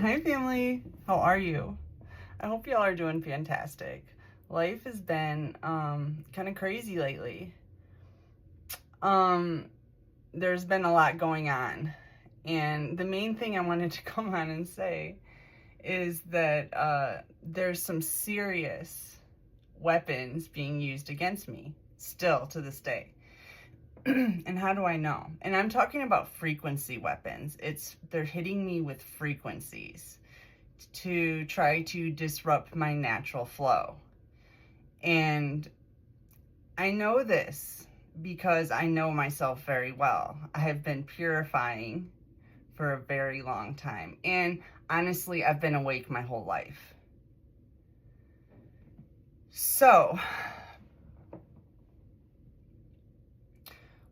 Hi family, how are you? I hope y'all are doing fantastic. Life has been kind of crazy lately. There's been a lot going on, and the main thing I wanted to come on and say is that there's some serious weapons being used against me still to this day. And how do I know? And I'm talking about frequency weapons. They're hitting me with frequencies to try to disrupt my natural flow. And I know this because I know myself very well. I have been purifying for a very long time. And honestly, I've been awake my whole life. So,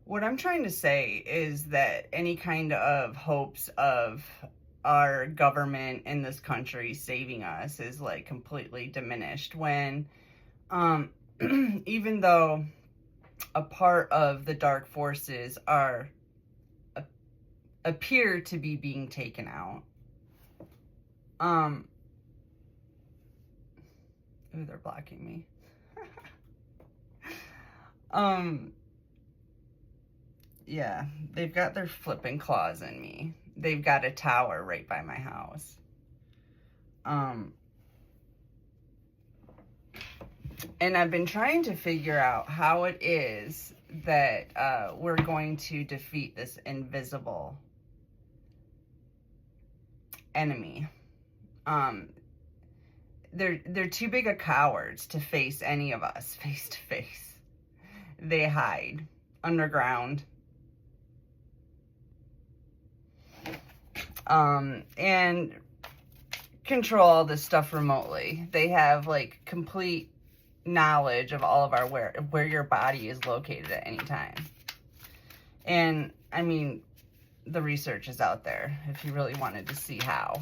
what I'm trying to say is that any kind of hopes of our government in this country saving us is like completely diminished when even though a part of the dark forces appear to be being taken out. Ooh, they're blocking me. Yeah, they've got their flipping claws in me. They've got a tower right by my house. And I've been trying to figure out how it is that we're going to defeat this invisible enemy. They're too big of cowards to face any of us face to face. They hide underground. And control all this stuff remotely. They have like complete knowledge of all of our where your body is located at any time. And I mean, the research is out there if you really wanted to see how.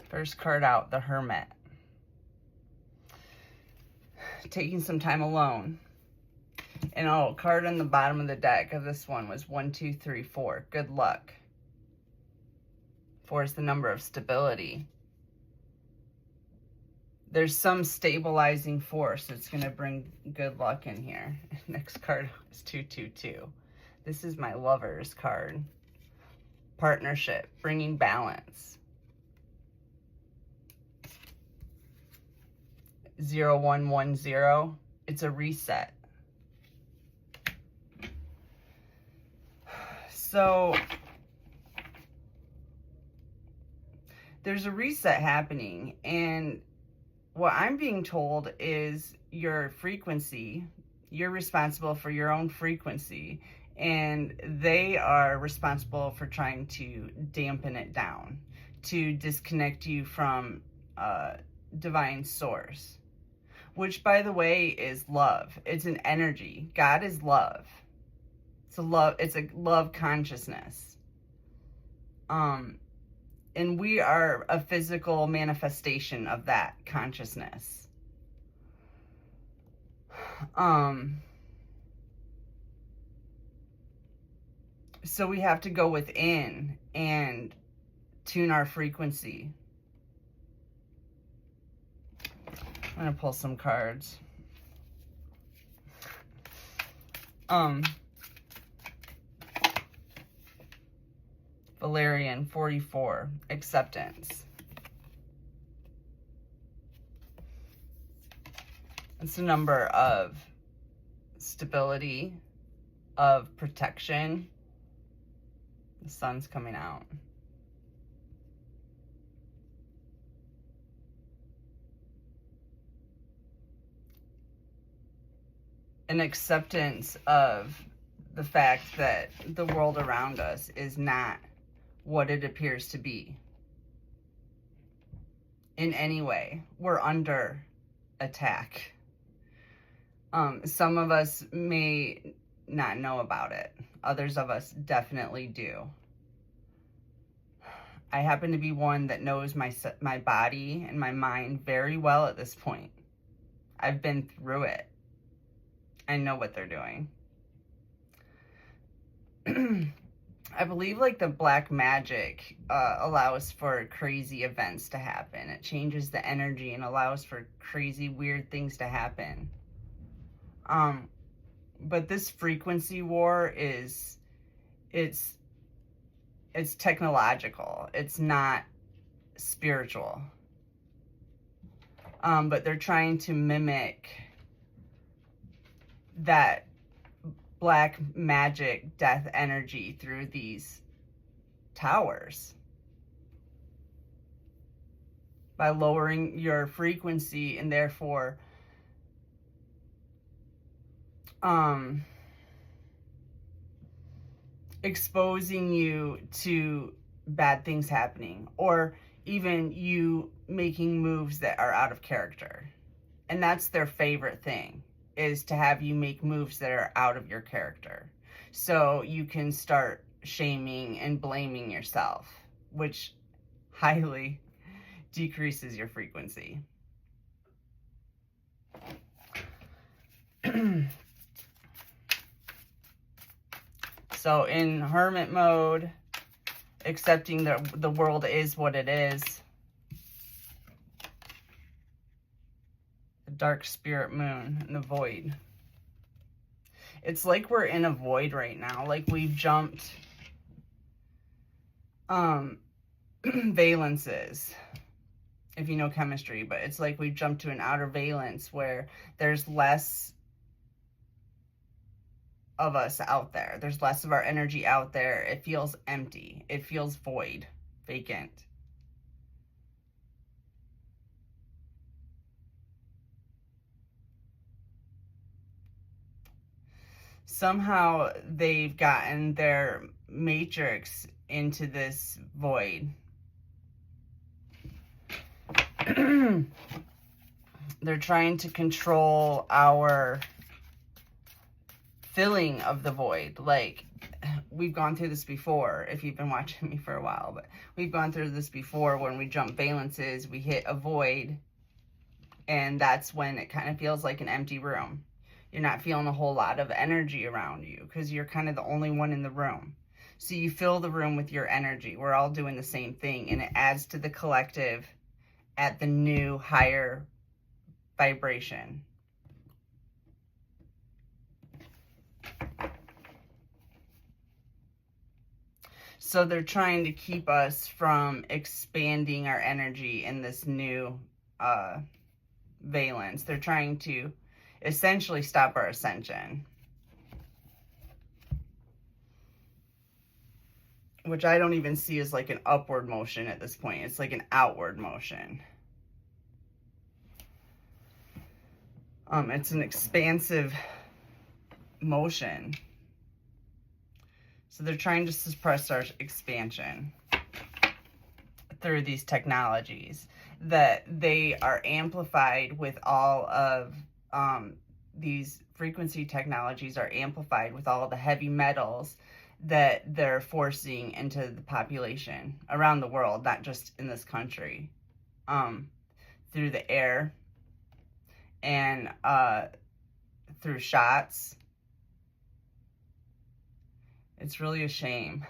First card out, the Hermit. Taking some time alone. And card on the bottom of the deck of this one was 1, 2, 3, 4. Good luck. 4 is the number of stability. There's some stabilizing force that's going to bring good luck in here. Next card is 2, 2, 2. This is my Lover's card. Partnership, bringing balance. 0, 1, 1, 0. It's a reset. So there's a reset happening, and what I'm being told is your frequency, you're responsible for your own frequency, and they are responsible for trying to dampen it down, to disconnect you from divine source, which, by the way, is love. It's an energy. God is love. It's a love consciousness. And we are a physical manifestation of that consciousness. So we have to go within and tune our frequency. I'm gonna pull some cards. Valerian 44, acceptance. It's a number of stability, of protection. The sun's coming out. An acceptance of the fact that the world around us is not what it appears to be. In any way, we're under attack. Some of us may not know about it. Others of us definitely do. I happen to be one that knows my body and my mind very well at this point. I've been through it. I know what they're doing. I believe like the black magic allows for crazy events to happen. It changes the energy and allows for crazy, weird things to happen. But this frequency war is, it's technological. It's not spiritual. But they're trying to mimic that black magic death energy through these towers by lowering your frequency and therefore exposing you to bad things happening, or even you making moves that are out of character. And that's their favorite thing, is to have you make moves that are out of your character. So you can start shaming and blaming yourself, which highly decreases your frequency. So in hermit mode, accepting that the world is what it is. The dark spirit moon and the void. It's like we're in a void right now. Like we've jumped valences, if you know chemistry, but it's like we've jumped to an outer valence where there's less of us out there. There's less of our energy out there. It feels empty. It feels void, vacant. Somehow they've gotten their matrix into this void. They're trying to control our filling of the void. Like, we've gone through this before, if you've been watching me for a while, but we've gone through this before. When we jump valences, we hit a void, and that's when it kind of feels like an empty room. You're not feeling a whole lot of energy around you because you're kind of the only one in the room. So you fill the room with your energy. We're all doing the same thing, and it adds to the collective at the new higher vibration. So they're trying to keep us from expanding our energy in this new valence. They're trying to essentially stop our ascension, which I don't even see as like an upward motion at this point. It's like an outward motion. It's an expansive motion. So they're trying to suppress our expansion through these technologies, that they are amplified with all of these frequency technologies are amplified with all the heavy metals that they're forcing into the population around the world, not just in this country, through the air and through shots. It's really a shame.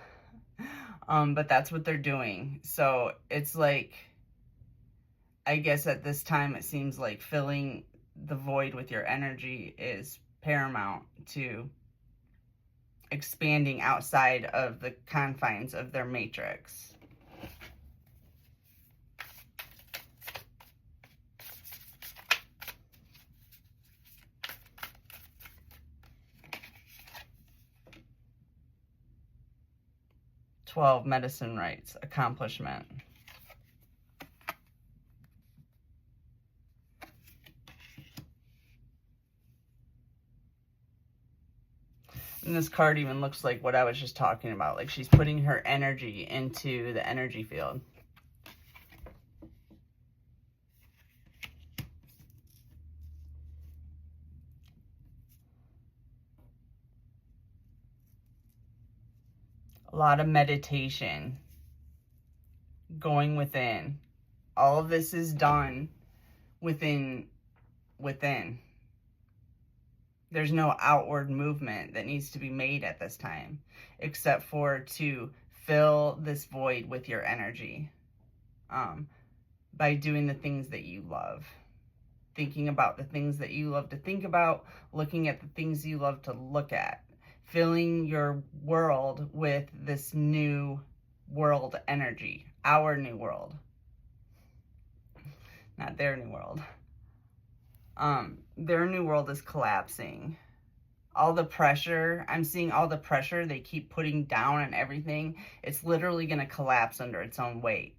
But that's what they're doing. So it's like, I guess at this time it seems like filling the void with your energy is paramount to expanding outside of the confines of their matrix. "12 medicine rights, accomplishment." And this card even looks like what I was just talking about. Like she's putting her energy into the energy field. A lot of meditation, going within. All of this is done within. There's no outward movement that needs to be made at this time, except for to fill this void with your energy, by doing the things that you love, thinking about the things that you love to think about, looking at the things you love to look at, filling your world with this new world energy, our new world, not their new world. Their new world is collapsing. All the pressure, I'm seeing all the pressure they keep putting down on everything. It's literally going to collapse under its own weight.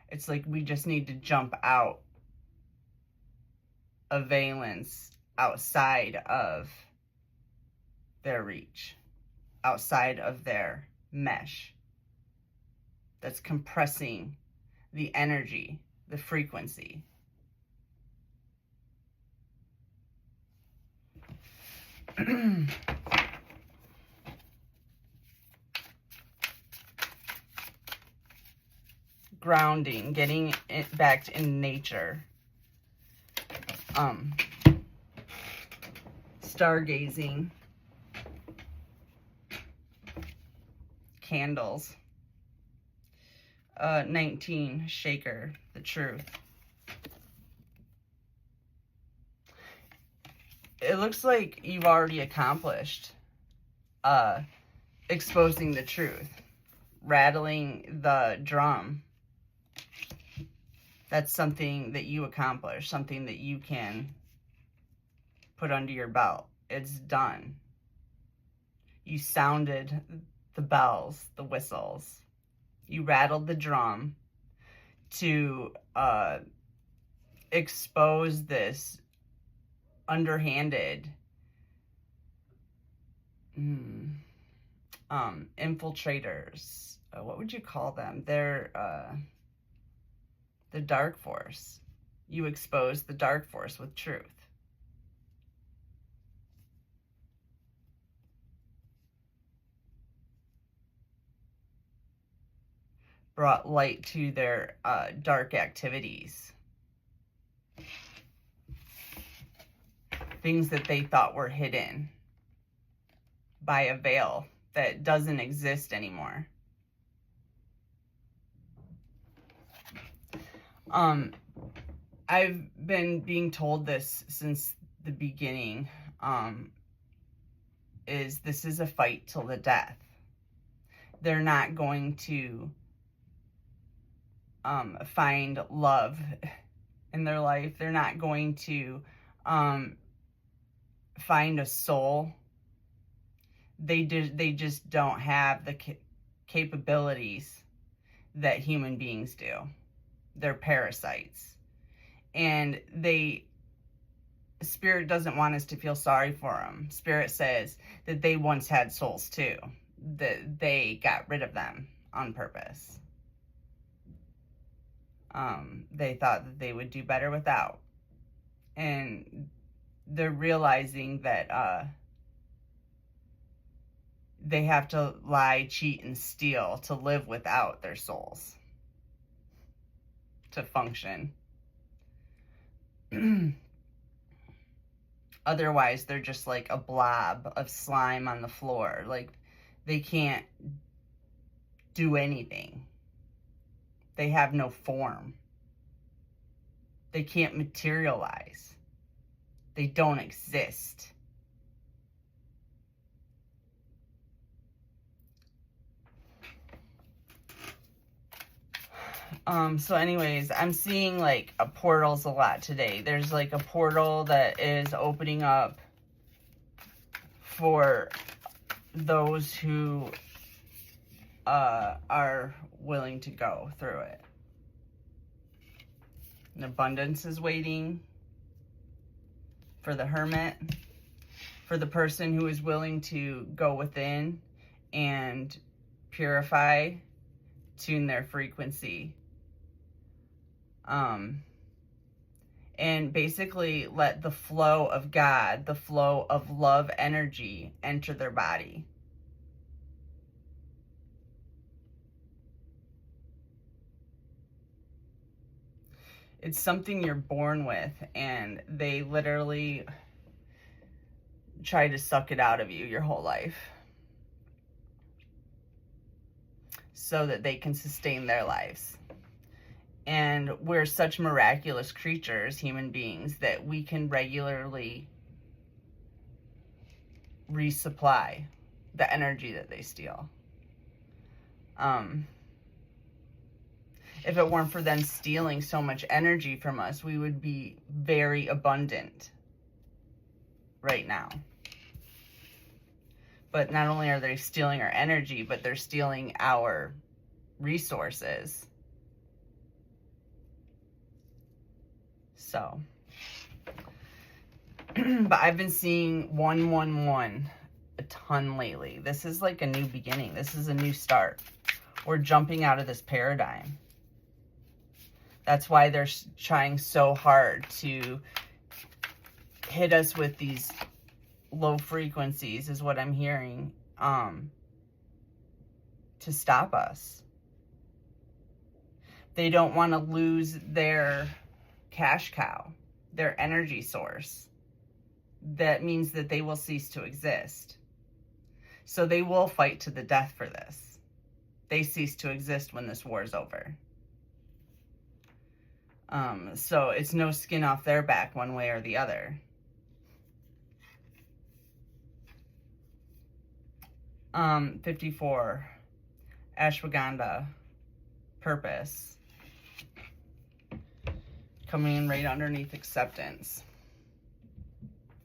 It's like we just need to jump out of valence, outside of their reach, outside of their mesh that's compressing the energy, the frequency. Grounding, getting it back in nature. Stargazing. Candles. 19, Shaker, the truth. It looks like you've already accomplished exposing the truth, rattling the drum. That's something that you accomplished, something that you can put under your belt. It's done. You sounded the bells, the whistles. You rattled the drum to expose this underhanded infiltrators. What would you call them? They're the dark force. You expose the dark force with truth. Brought light to their dark activities. Things that they thought were hidden by a veil that doesn't exist anymore. I've been being told this since the beginning, is this is a fight till the death. They're not going to find love in their life. They're not going to find a soul. They just don't have the capabilities that human beings do. They're parasites. And Spirit doesn't want us to feel sorry for them. Spirit says that they once had souls too, that they got rid of them on purpose. They thought that they would do better without. And they're realizing that they have to lie, cheat, and steal to live without their souls, to function. Otherwise, they're just like a blob of slime on the floor. Like, they can't do anything. They have no form. They can't materialize. They don't exist. So anyways, I'm seeing like portals a lot today. There's like a portal that is opening up for those who are willing to go through it. An abundance is waiting for the hermit, for the person who is willing to go within and purify, tune their frequency. And basically let the flow of God, the flow of love energy enter their body. It's something you're born with, and they literally try to suck it out of you your whole life so that they can sustain their lives. And we're such miraculous creatures, human beings, that we can regularly resupply the energy that they steal. If it weren't for them stealing so much energy from us, we would be very abundant right now. But not only are they stealing our energy, but they're stealing our resources. So, but I've been seeing 111 a ton lately. This is like a new beginning. This is a new start. We're jumping out of this paradigm. That's why they're trying so hard to hit us with these low frequencies, is what I'm hearing, to stop us. They don't want to lose their cash cow, their energy source. That means that they will cease to exist. So they will fight to the death for this. They cease to exist when this war is over. So it's no skin off their back one way or the other. 54, ashwagandha, purpose. Coming in right underneath acceptance.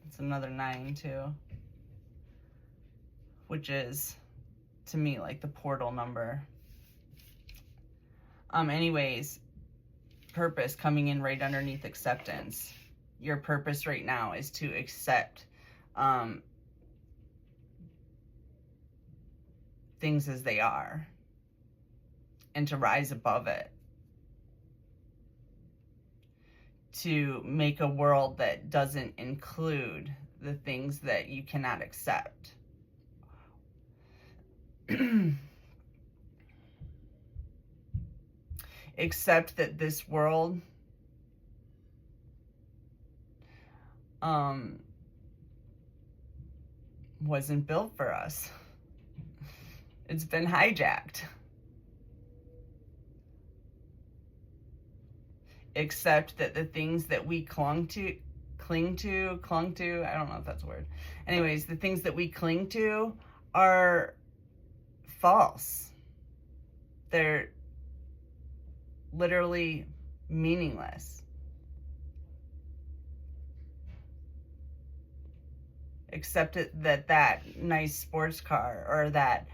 It's another 9 too. Which is, to me, like the portal number. Anyways, purpose coming in right underneath acceptance. Your purpose right now is to accept things as they are and to rise above it. To make a world that doesn't include the things that you cannot accept. Accept that this world wasn't built for us. It's been hijacked. Accept that the things that we cling to, I don't know if that's a word. Anyways, the things that we cling to are false. They're literally meaningless. Accept it that nice sports car or that,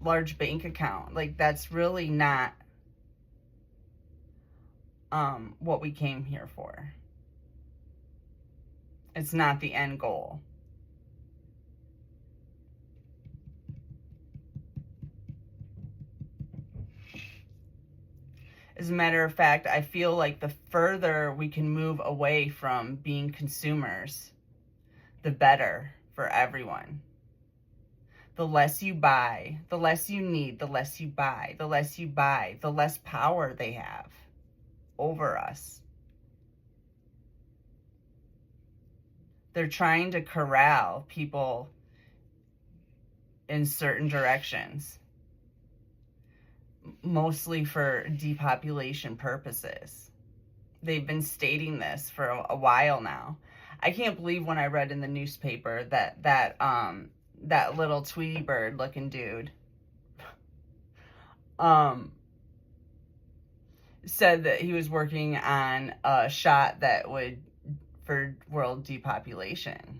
large bank account, like that's really not what we came here for. It's not the end goal. As a matter of fact, I feel like the further we can move away from being consumers, the better for everyone. The less you buy, the less you need, the less you buy, the less you buy, the less power they have over us. They're trying to corral people in certain directions, mostly for depopulation purposes. They've been stating this for a while now. I can't believe when I read in the newspaper that little Tweety Bird looking dude said that he was working on a shot that would for world depopulation.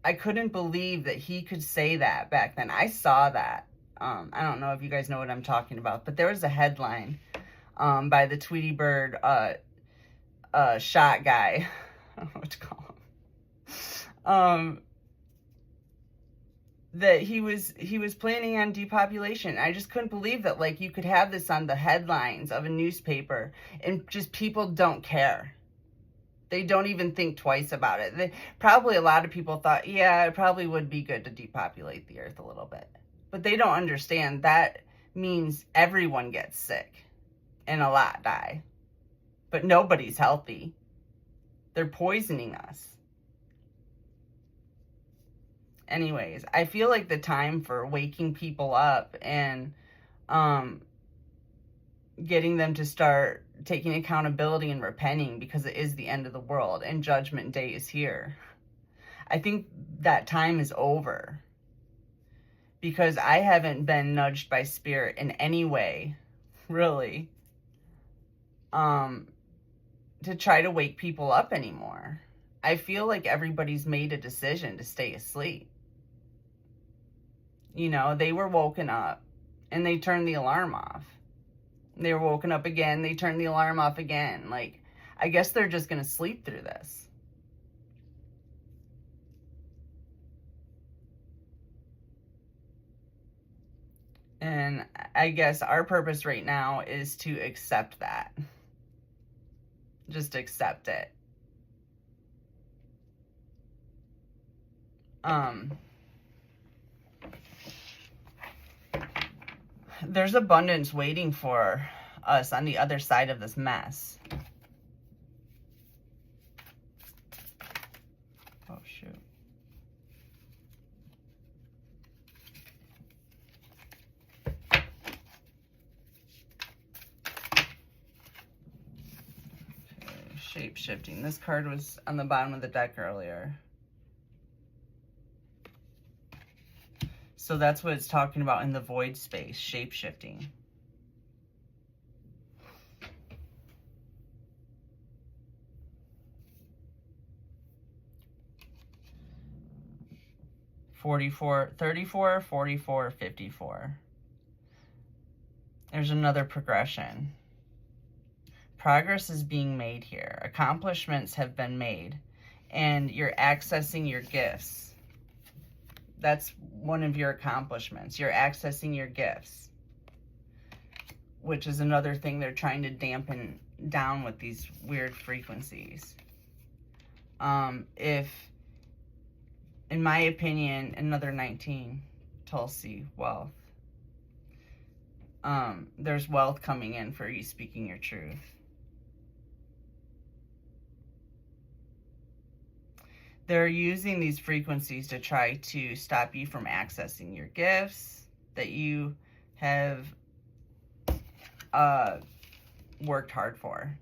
I couldn't believe that he could say that back then. I saw that. I don't know if you guys know what I'm talking about, but there was a headline by the Tweety Bird shot guy. I don't know what to call him. That he was planning on depopulation. I just couldn't believe that, like, you could have this on the headlines of a newspaper and just people don't care. They don't even think twice about it. Probably a lot of people thought, yeah, it probably would be good to depopulate the earth a little bit. But they don't understand that means everyone gets sick and a lot die. But nobody's healthy. They're poisoning us. Anyways, I feel like the time for waking people up and getting them to start taking accountability and repenting, because it is the end of the world and judgment day is here. I think that time is over, because I haven't been nudged by spirit in any way, really, to try to wake people up anymore. I feel like everybody's made a decision to stay asleep. You know, they were woken up and they turned the alarm off. They were woken up again, they turned the alarm off again. Like, I guess they're just going to sleep through this. And I guess our purpose right now is to accept that. Just accept it. There's abundance waiting for us on the other side of this mess. Oh, shoot. Okay, shape-shifting. This card was on the bottom of the deck earlier. So that's what it's talking about in the void space, shape-shifting. $44, $34, $44, $54. There's another progression. Progress is being made here. Accomplishments have been made. And you're accessing your gifts. That's one of your accomplishments. You're accessing your gifts, which is another thing they're trying to dampen down with these weird frequencies. If, in my opinion, another 19, Tulsi, wealth. There's wealth coming in for you speaking your truth. They're using these frequencies to try to stop you from accessing your gifts that you have worked hard for,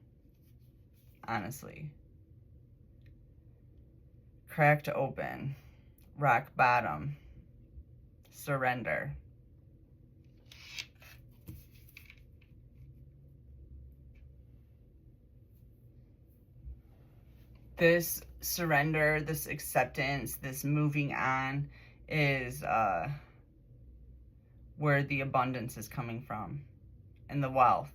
honestly. Cracked open, rock bottom, surrender. This surrender, this acceptance, this moving on is where the abundance is coming from, and the wealth.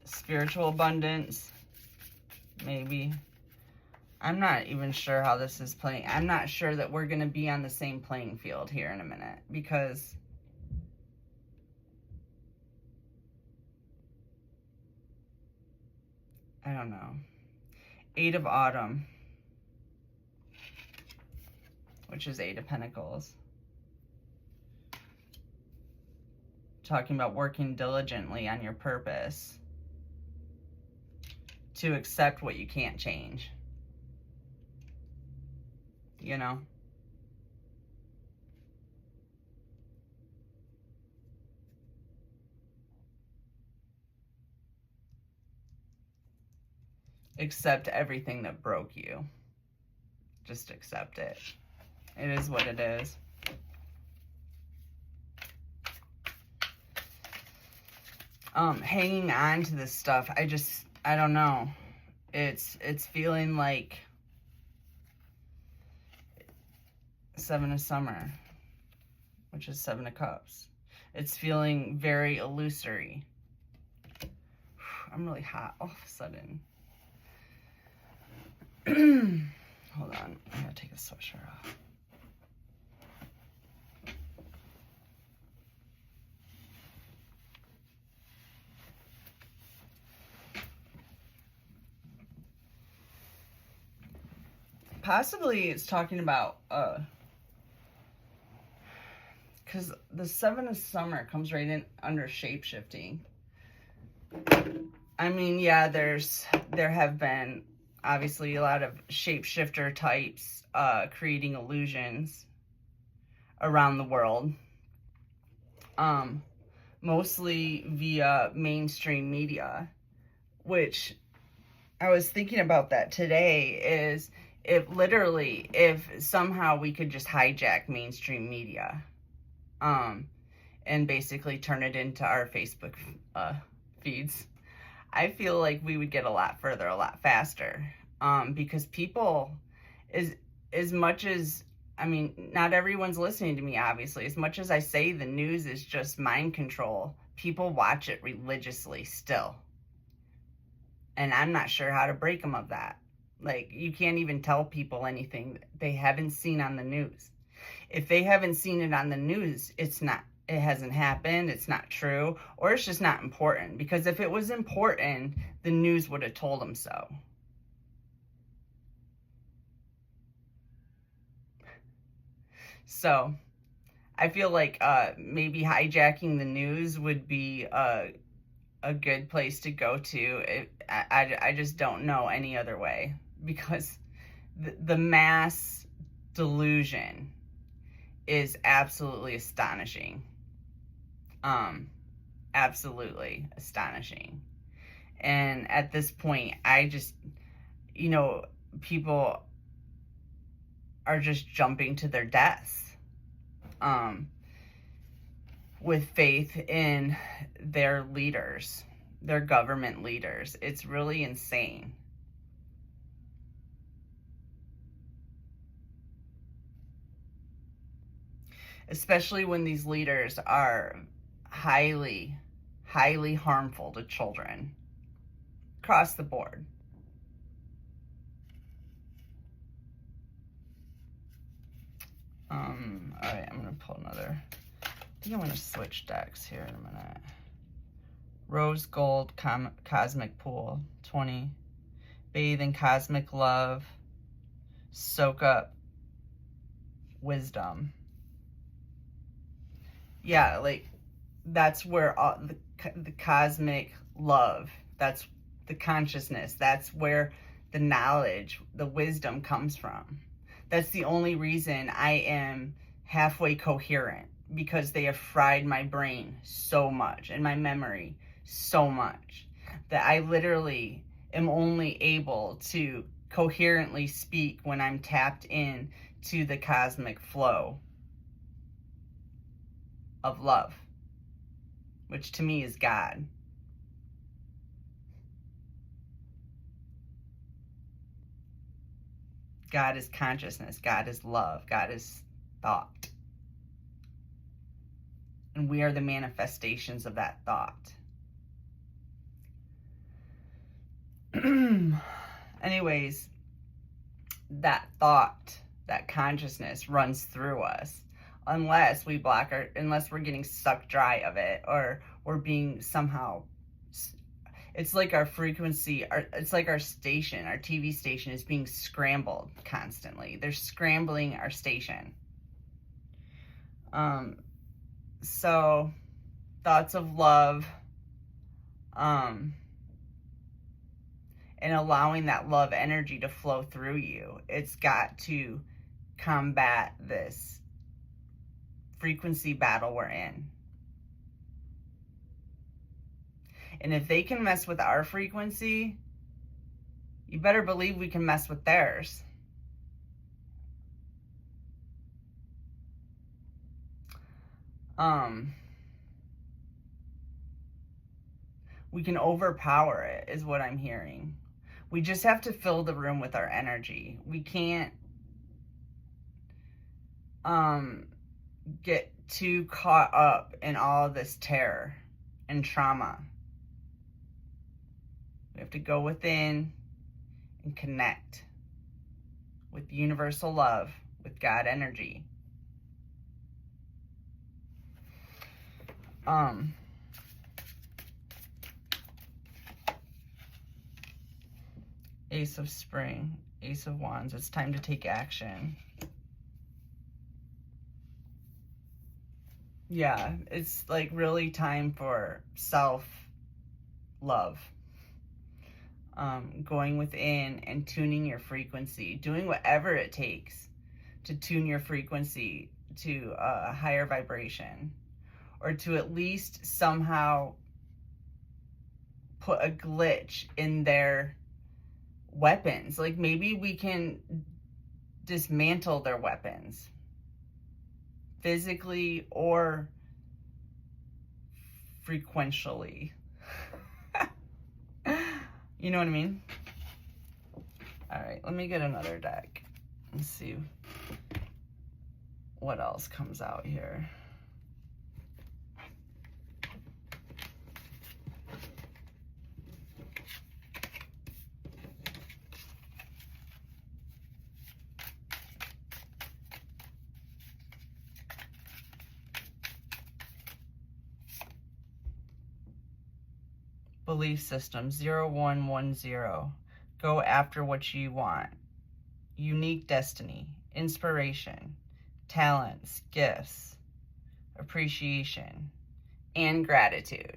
Spiritual abundance, maybe. I'm not even sure how this is playing. I'm not sure that we're going to be on the same playing field here in a minute, because I don't know. 8 of Autumn, which is 8 of Pentacles. Talking about working diligently on your purpose to accept what you can't change. You know? Accept everything that broke you. Just accept it. It is what it is. Hanging on to this stuff, I don't know. It's feeling like 7 of Summer, which is 7 of Cups. It's feeling very illusory. I'm really hot all of a sudden. Hold on, I gotta take the sweatshirt off. Possibly it's talking about, because the 7 of summer comes right in under shape-shifting. I mean, yeah, there have been obviously a lot of shapeshifter types creating illusions around the world, mostly via mainstream media, which I was thinking about that today. Is if somehow we could just hijack mainstream media, and basically turn it into our Facebook feeds, I feel like we would get a lot further, a lot faster, because people, as much as, I mean, not everyone's listening to me, obviously. As much as I say the news is just mind control, people watch it religiously still. And I'm not sure how to break them of that. Like, you can't even tell people anything they haven't seen on the news. If they haven't seen it on the news, it hasn't happened, it's not true, or it's just not important. Because if it was important, the news would have told them so. So, I feel like maybe hijacking the news would be a good place to go to. I just don't know any other way, because the mass delusion is absolutely astonishing. Absolutely astonishing. And at this point, I just, people are just jumping to their deaths with faith in their leaders, their government leaders. It's really insane. Especially when these leaders are highly, highly harmful to children across the board. All right, I'm going to pull another. I think I'm going to switch decks here in a minute. Rose Gold Cosmic Pool, 20. Bathe in Cosmic Love. Soak up wisdom. Yeah, like, that's where all the cosmic love, that's the consciousness, that's where the knowledge, the wisdom comes from. That's the only reason I am halfway coherent, because they have fried my brain so much and my memory so much that I literally am only able to coherently speak when I'm tapped in to the cosmic flow of love, which to me is God. God is consciousness. God is love. God is thought. And we are the manifestations of that thought. Anyways, that thought, that consciousness runs through us. Unless we unless we're getting sucked dry of it, or we're being somehow, it's like our frequency, it's like our station, our TV station is being scrambled constantly. They're scrambling our station. So thoughts of love, and allowing that love energy to flow through you. It's got to combat this frequency battle we're in. And if they can mess with our frequency, you better believe we can mess with theirs. We can overpower it, is what I'm hearing. We just have to fill the room with our energy. We can't get too caught up in all this terror and trauma. We have to go within and connect with universal love, with God energy. Ace of Spring. Ace of Wands. It's time to take action. Yeah, it's like really time for self-love. Going within and tuning your frequency, doing whatever it takes to tune your frequency to a higher vibration, or to at least somehow put a glitch in their weapons. Like maybe we can dismantle their weapons physically or frequentially. You know what I mean? All right, let me get another deck and see what else comes out here. Belief system 0110. Go after what you want. Unique destiny, inspiration, talents, gifts, appreciation, and gratitude.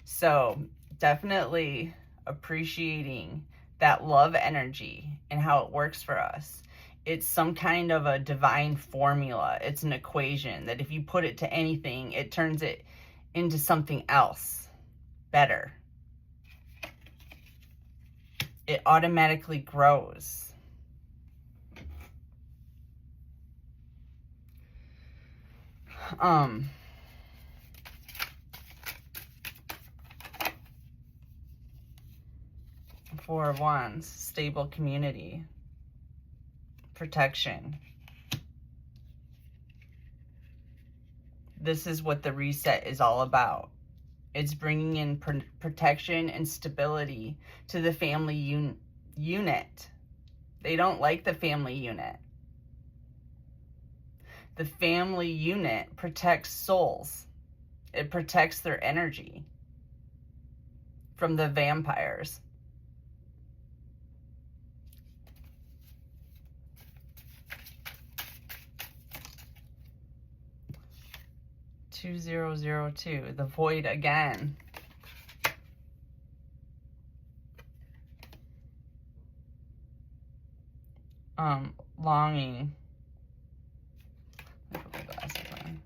So definitely appreciating that love energy and how it works for us. It's some kind of a divine formula. It's an equation that if you put it to anything, it turns it into something else better. It automatically grows. Four of Wands, stable community, protection. This is what the reset is all about. It's bringing in protection and stability to the family unit. They don't like the family unit. The family unit protects souls. It protects their energy from the vampires. $2002, the void again. Longing. Let me put my glasses on.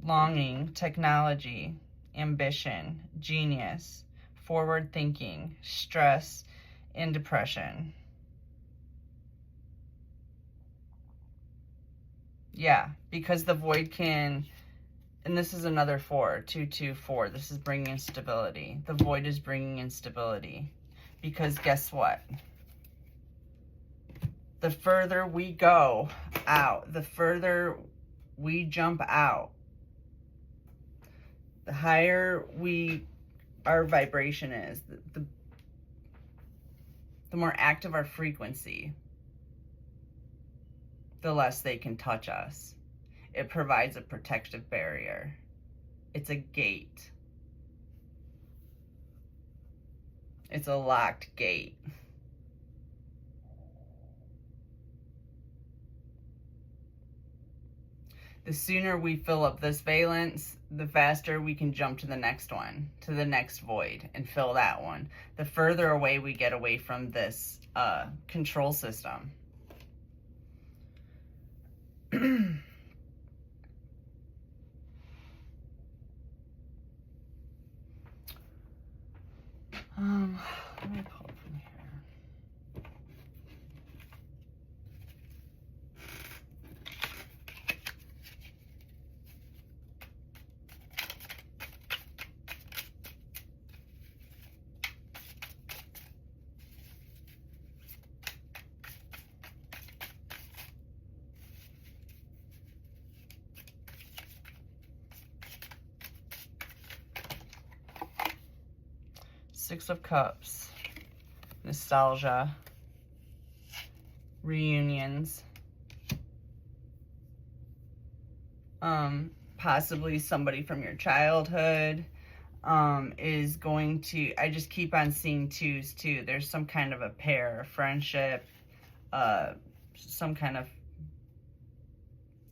Longing, technology, ambition, genius, forward thinking, stress, and depression. Yeah, because the void can, and this is another 4, 224. This is bringing in stability. The void is bringing in stability. Because guess what? The further we go out, the further we jump out, the higher our vibration is, the more active our frequency, the less they can touch us. It provides a protective barrier. It's a gate. It's a locked gate. The sooner we fill up this valence, the faster we can jump to the next one, to the next void, and fill that one. The further away we get away from this control system. Let me pull it from here. Six of Cups, nostalgia, reunions, possibly somebody from your childhood, is going to, I just keep on seeing twos too. There's some kind of a pair, friendship, some kind of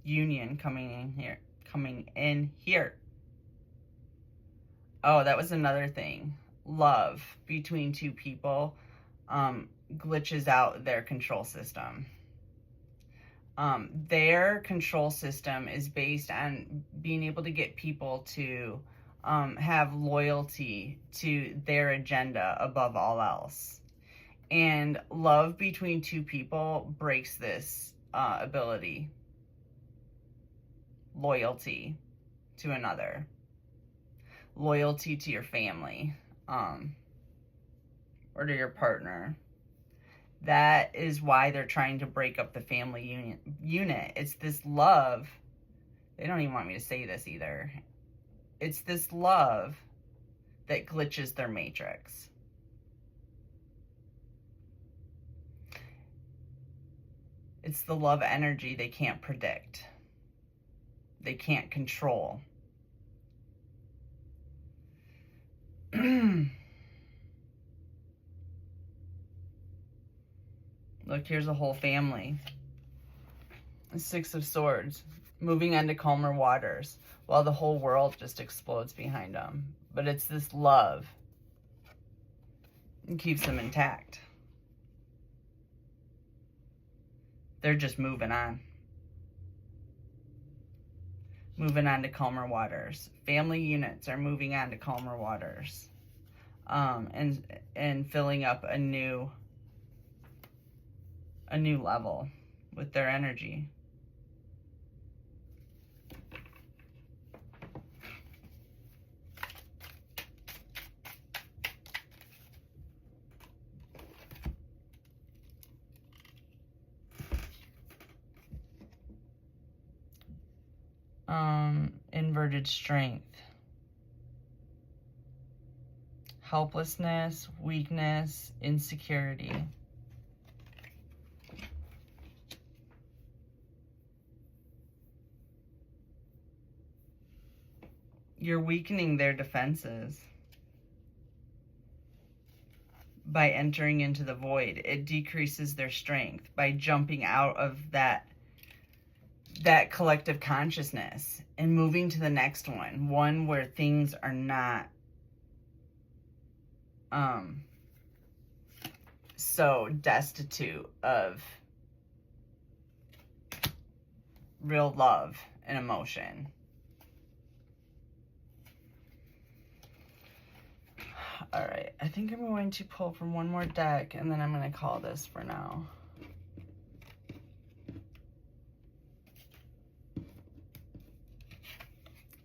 union coming in here. Oh, that was another thing. Love between two people glitches out their control system. Their control system is based on being able to get people to have loyalty to their agenda above all else. And love between two people breaks this ability. Loyalty to another. Loyalty to your family. Or to your partner. That is why they're trying to break up the family unit. It's this love. They don't even want me to say this either. It's this love that glitches their matrix. It's the love energy they can't predict. They can't control. Look, here's a whole family. The Six of Swords. Moving on to calmer waters. While the whole world just explodes behind them. But it's this love. It keeps them intact. They're just moving on. Moving on to calmer waters. Family units are moving on to calmer waters. And filling up a new level with their energy. Inverted strength. Helplessness, weakness, insecurity. You're weakening their defenses by entering into the void. It decreases their strength by jumping out of that collective consciousness and moving to the next one where things are not so destitute of real love and emotion. All right, I think I'm going to pull from one more deck, and then I'm going to call this for now.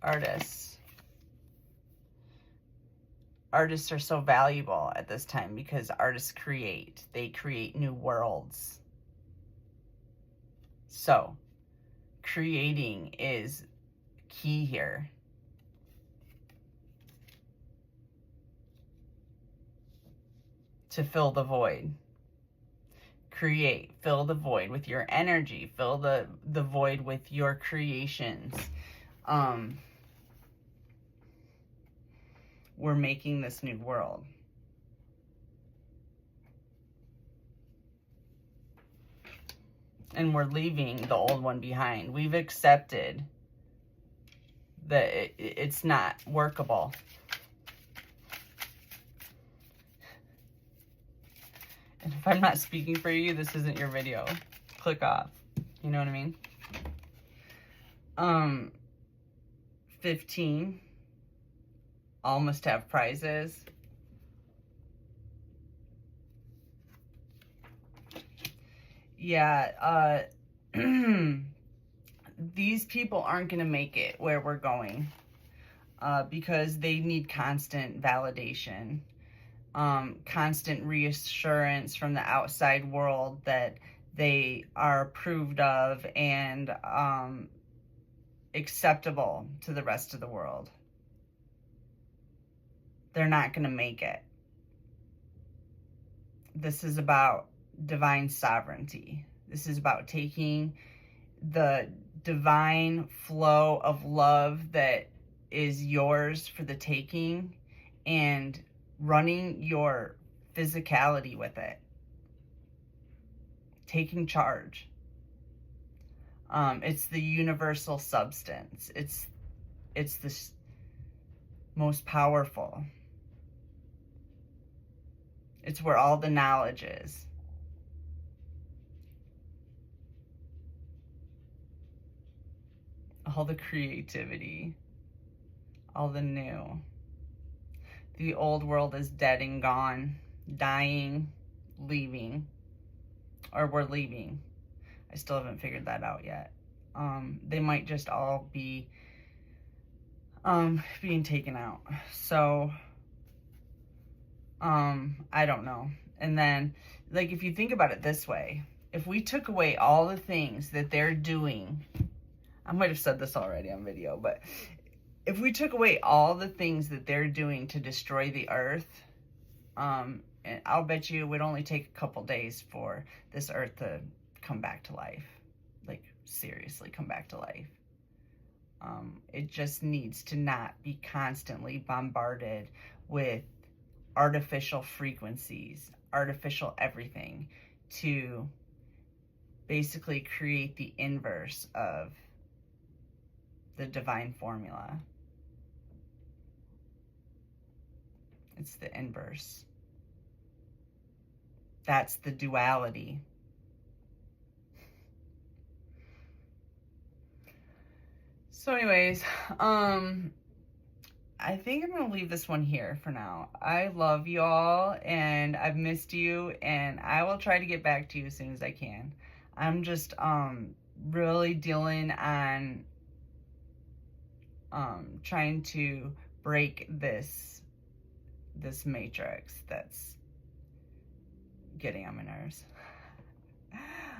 Artists. Artists are so valuable at this time because artists create. They create new worlds. So, creating is key here. To fill the void. Create. Fill the void with your energy. Fill the void with your creations. We're making this new world. And we're leaving the old one behind. We've accepted that it's not workable. And if I'm not speaking for you, this isn't your video. Click off. You know what I mean? 15. All must have prizes. Yeah, these people aren't going to make it where we're going because they need constant validation, constant reassurance from the outside world that they are approved of and acceptable to the rest of the world. They're not going to make it. This is about divine sovereignty. This is about taking the divine flow of love that is yours for the taking, and running your physicality with it. Taking charge. It's the universal substance. It's the most powerful. It's where all the knowledge is. All the creativity. All the new. The old world is dead and gone. Dying. Leaving. Or we're leaving. I still haven't figured that out yet. They might just all be being taken out. So, I don't know. And then, like, if you think about it this way, if we took away all the things that they're doing, I might have said this already on video, but if we took away all the things that they're doing to destroy the earth, and I'll bet you it would only take a couple days for this earth to come back to life. Like, seriously, come back to life. It just needs to not be constantly bombarded with artificial frequencies, artificial everything, to basically create the inverse of the divine formula. It's the inverse. That's the duality. So anyways, I think I'm going to leave this one here for now. I love you all, and I've missed you, and I will try to get back to you as soon as I can. I'm just really dealing on trying to break this matrix that's getting on my nerves.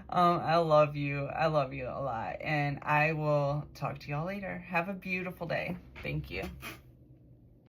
I love you. I love you a lot, and I will talk to y'all later. Have a beautiful day. Thank you.